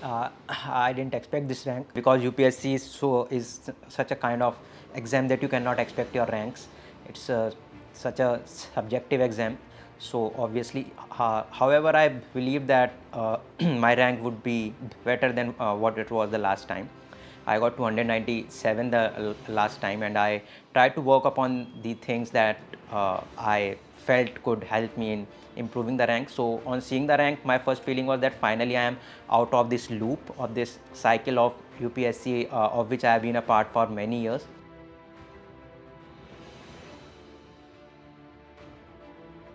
I didn't expect this rank because UPSC is such a kind of exam that you cannot expect your ranks. It's such a subjective exam. So obviously, however, I believe that my rank would be better than what it was the last time. I got 297 the last time, and I tried to work upon the things that I felt could help me in improving the rank. So on seeing the rank, my first feeling was that finally I am out of this loop, of this cycle of UPSC, of which I have been a part for many years.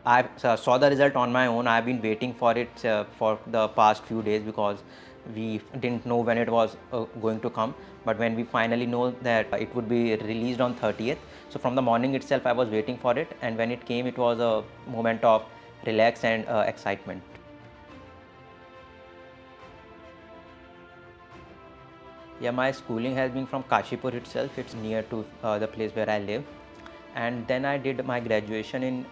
I saw the result on my own. I've been waiting for it for the past few days because we didn't know when it was going to come. But when we finally know that it would be released on 30th, so from the morning itself I was waiting for it, and when it came, it was a moment of relax and excitement. Yeah, my schooling has been from Kashipur itself. It's near to the place where I live. And then I did my graduation in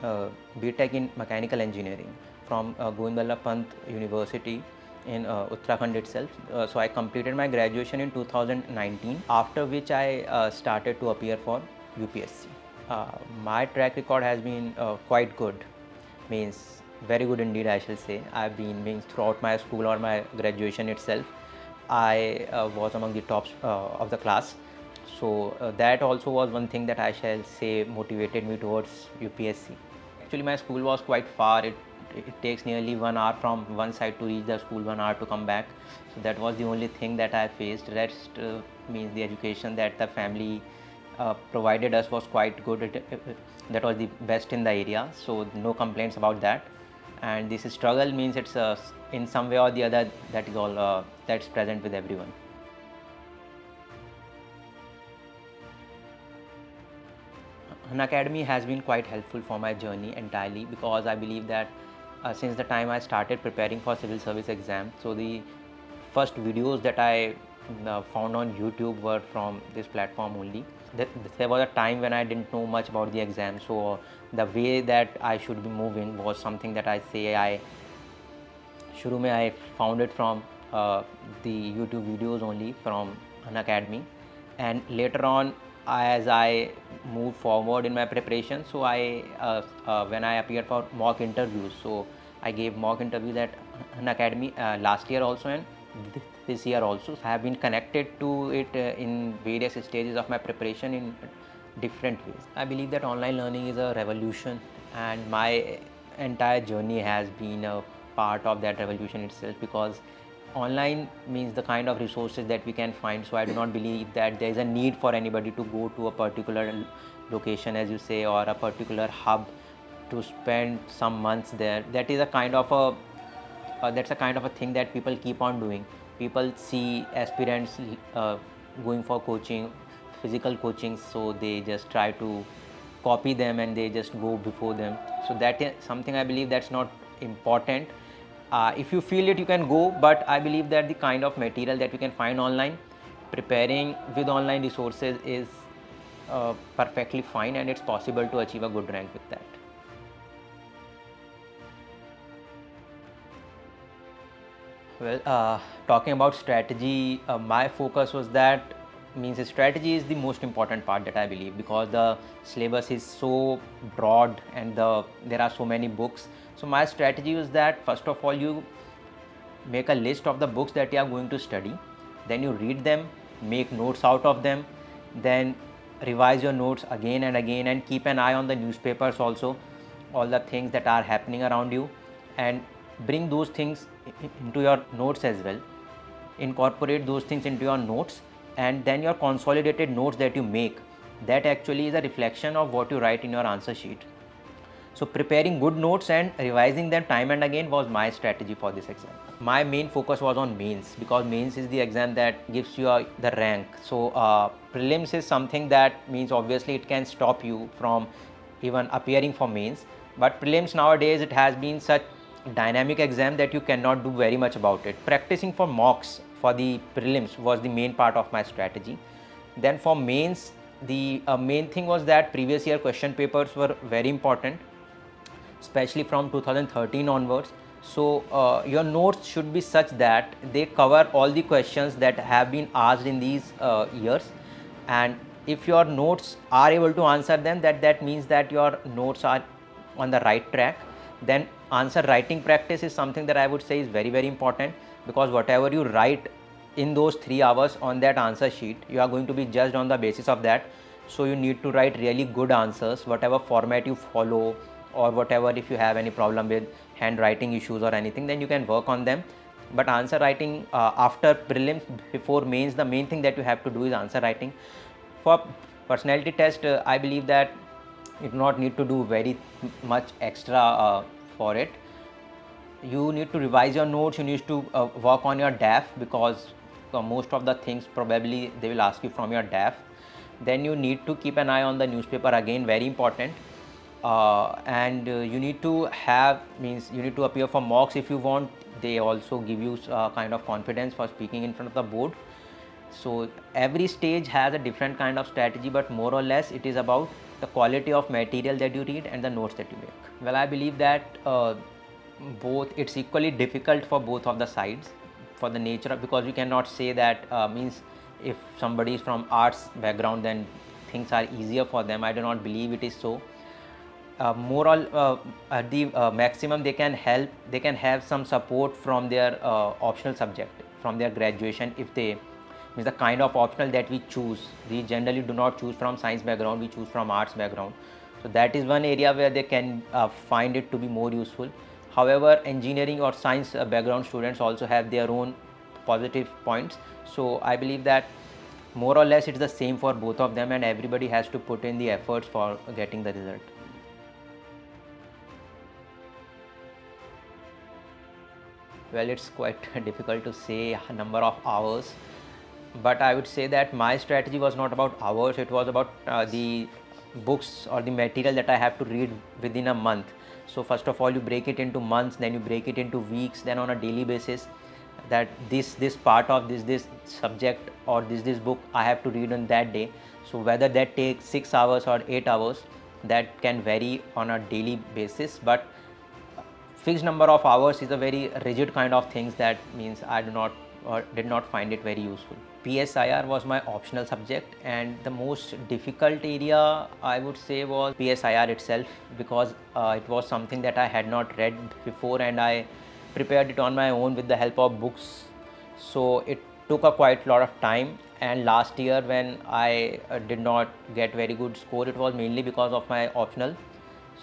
BTech in mechanical engineering from Govind Ballabh Pant University in Uttarakhand itself. So I completed my graduation in 2019, after which I started to appear for UPSC. My track record has been quite good, means very good indeed, I shall say. I've been means throughout my school or my graduation itself, I was among the tops of the class. So that also was one thing that I shall say motivated me towards UPSC. Actually, my school was quite far. It takes nearly 1 hour from one side to reach the school, 1 hour to come back. So that was the only thing that I faced. Rest means the education that the family provided us was quite good. That was the best in the area. So no complaints about that. And this struggle means it's in some way or the other that is all that's present with everyone. Unacademy has been quite helpful for my journey entirely, because I believe that since the time I started preparing for civil service exam, so the first videos that I found on YouTube were from this platform only. There was a time when I didn't know much about the exam, so the way that I should be moving was something that I say I shuru mein I found it from the YouTube videos only from Unacademy, and later on as I moved forward in my preparation, so when I appeared for mock interviews, so I gave mock interviews at Unacademy last year also and this year also. So I have been connected to it in various stages of my preparation in different ways. I believe that online learning is a revolution, and my entire journey has been a part of that revolution itself, because online means the kind of resources that we can find. So I do not believe that there is a need for anybody to go to a particular location, as you say, or a particular hub to spend some months there. That is a kind of that's a kind of a thing that people keep on doing. People see aspirants going for coaching, physical coaching, so they just try to copy them and they just go before them. So that is something I believe that's not important. If you feel it, you can go, but I believe that the kind of material that you can find online, preparing with online resources is perfectly fine, and it's possible to achieve a good rank with that. Well, talking about strategy, my focus was that means strategy is the most important part that I believe, because the syllabus is so broad and there are so many books. So my strategy was that first of all you make a list of the books that you are going to study, then you read them, make notes out of them, then revise your notes again and again, and keep an eye on the newspapers also, all the things that are happening around you, and bring those things into your notes as well. Incorporate those things into your notes, and then your consolidated notes that you make, that actually is a reflection of what you write in your answer sheet. So preparing good notes and revising them time and again was my strategy for this exam. My main focus was on mains, because mains is the exam that gives you the rank. So prelims is something that means obviously it can stop you from even appearing for mains, but prelims nowadays, it has been such dynamic exam that you cannot do very much about it. Practicing for mocks for the prelims was the main part of my strategy. Then for mains, the main thing was that previous year question papers were very important, especially from 2013 onwards. So your notes should be such that they cover all the questions that have been asked in these years, and if your notes are able to answer them, that means that your notes are on the right track. Then answer writing practice is something that I would say is very important, because whatever you write in those 3 hours on that answer sheet, you are going to be judged on the basis of that. So you need to write really good answers, whatever format you follow, or whatever, if you have any problem with handwriting issues or anything, then you can work on them. But answer writing after prelims, before mains, the main thing that you have to do is answer writing. For personality test, I believe that you do not need to do very much extra for it. You need to revise your notes, you need to work on your DAF, because most of the things probably they will ask you from your DAF. Then you need to keep an eye on the newspaper, again very important. And you need to have, means you need to appear for mocks if you want. They also give you kind of confidence for speaking in front of the board. So every stage has a different kind of strategy, but more or less it is about the quality of material that you read and the notes that you make. Well, I believe that both, it's equally difficult for both of the sides, for the nature of, because you cannot say that means if somebody is from arts background then things are easier for them. I do not believe it is so. At the maximum they can have some support from their optional subject from their graduation. If they, means the kind of optional that we choose, we generally do not choose from science background, we choose from arts background. So that is one area where they can find it to be more useful. However, engineering or science background students also have their own positive points. So I believe that more or less it's the same for both of them, and everybody has to put in the efforts for getting the result. Well, it's quite difficult to say a number of hours, but I would say that my strategy was not about hours, it was about the books or the material that I have to read within a month. So first of all you break it into months, then you break it into weeks, then on a daily basis, that this part of this subject or this book I have to read on that day. So whether that takes 6 hours or 8 hours, that can vary on a daily basis, but fixed number of hours is a very rigid kind of things, that means I do not or did not find it very useful. PSIR was my optional subject, and the most difficult area I would say was PSIR itself, because it was something that I had not read before and I prepared it on my own with the help of books. So it took a quite lot of time, and last year when I did not get very good score, it was mainly because of my optional.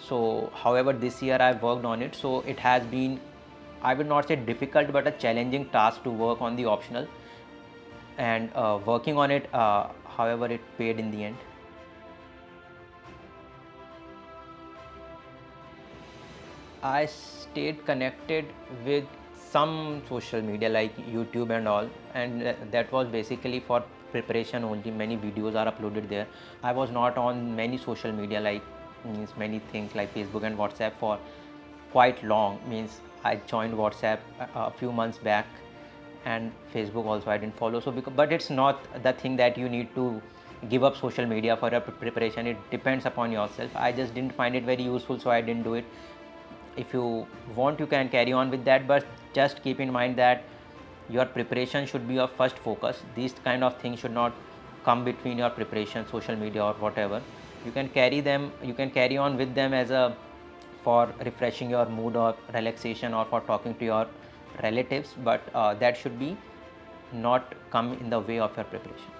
So however, this year I worked on it, so it has been, I would not say difficult, but a challenging task to work on the optional, and working on it, however it paid in the end. I stayed connected with some social media like YouTube and all, and that was basically for preparation only. Many videos are uploaded there. I was not on many social media, like means many things like Facebook and WhatsApp for quite long. Means I joined WhatsApp a few months back, and Facebook also I didn't follow. So but it's not the thing that you need to give up social media for your preparation. It depends upon yourself. I just didn't find it very useful, so I didn't do it. If you want, you can carry on with that, but just keep in mind that your preparation should be your first focus. These kind of things should not come between your preparation, social media or whatever. You can carry them, you can carry on with them as a for refreshing your mood or relaxation or for talking to your relatives, but that should be not come in the way of your preparation.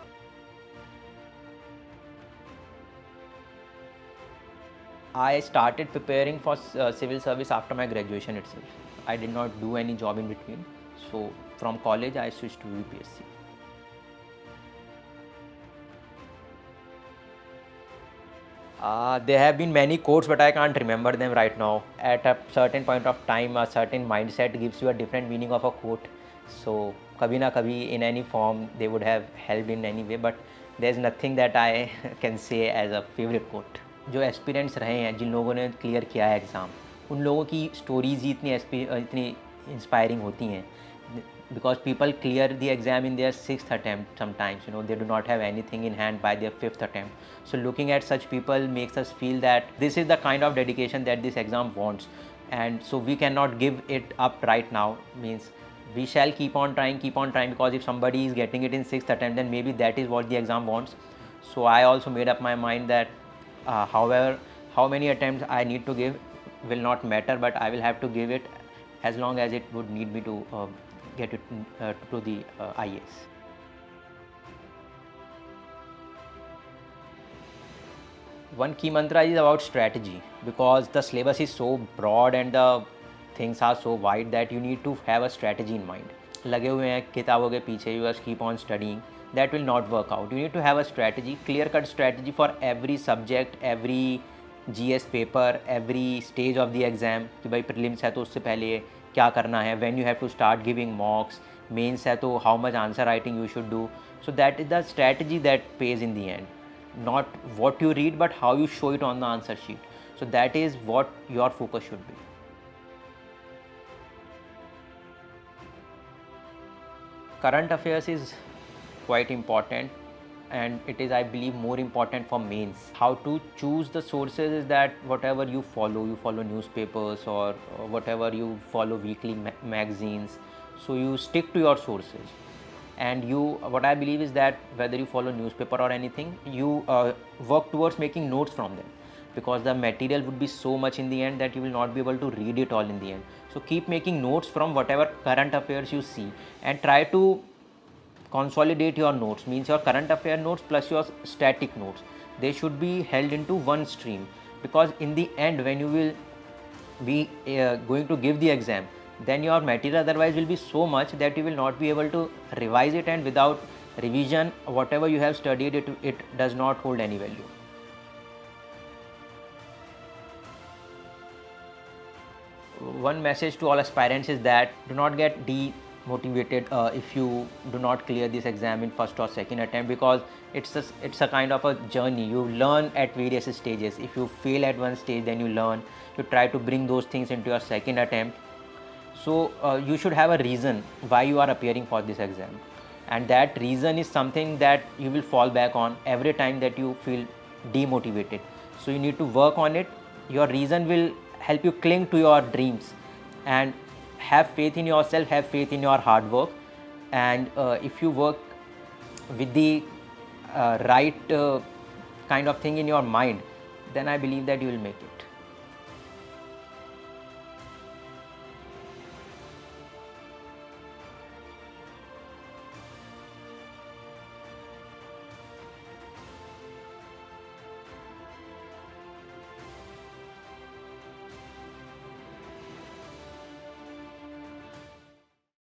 I started preparing for civil service after my graduation itself. I did not do any job in between. So from college I switched to UPSC. There have been many quotes, but I can't remember them right now. At a certain point of time, a certain mindset gives you a different meaning of a quote. So kabhi na kabhi in any form they would have helped in any way, but there's nothing that I can say as a favorite quote. जो aspirants रहे हैं, जिन लोगों ने clear किया है exam, उन लोगों की स्टोरीज़ ही इतनी इंस्पायरिंग होती हैं, because people clear the exam in their 6th attempt sometimes, they do not have anything in hand by their 5th attempt. So looking at such people makes us feel that this is the kind of dedication that this exam wants. and so we cannot give it up right now. Means we shall keep on trying, because if somebody is getting it in 6th attempt, then maybe that is what the exam wants. So I also made up my mind that however how many attempts I need to give will not matter, but I will have to give it as long as it would need me to get it to the IAS. One key mantra is about strategy, because the syllabus is so broad and the things are so wide that you need to have a strategy in mind. लगे हुए हैं किताबों के पीछे, you just keep on studying, that will not work out. You need to have a strategy, clear cut strategy for every subject, every GS paper, every stage of the exam. कि भाई prelims है तो उससे पहले क्या करना है, when you have to start giving mocks, mains है तो how much answer writing you should do. So that is the strategy that pays in the end, not what you read but how you show it on the answer sheet. So that is what your focus should be. Current affairs is quite important, and it is, I believe, more important for mains. How to choose the sources is that whatever you follow newspapers or whatever you follow weekly magazines, so you stick to your sources. And what I believe is that whether you follow newspaper or anything, you work towards making notes from them, because the material would be so much in the end that you will not be able to read it all in the end. So keep making notes from whatever current affairs you see, and try to consolidate your notes. Means your current affair notes plus your static notes, they should be held into one stream, because in the end when you will be going to give the exam, then your material otherwise will be so much that you will not be able to revise it, and without revision whatever you have studied, it does not hold any value. One message to all aspirants is that do not get demotivated if you do not clear this exam in first or second attempt, because it's a kind of a journey. You learn at various stages. If you fail at one stage, then you learn, you try to bring those things into your second attempt. So you should have a reason why you are appearing for this exam, and that reason is something that you will fall back on every time that you feel demotivated. So you need to work on it. Your reason will help you cling to your dreams, and have faith in yourself, have faith in your hard work. And if you work with the right kind of thing in your mind, then I believe that you will make it.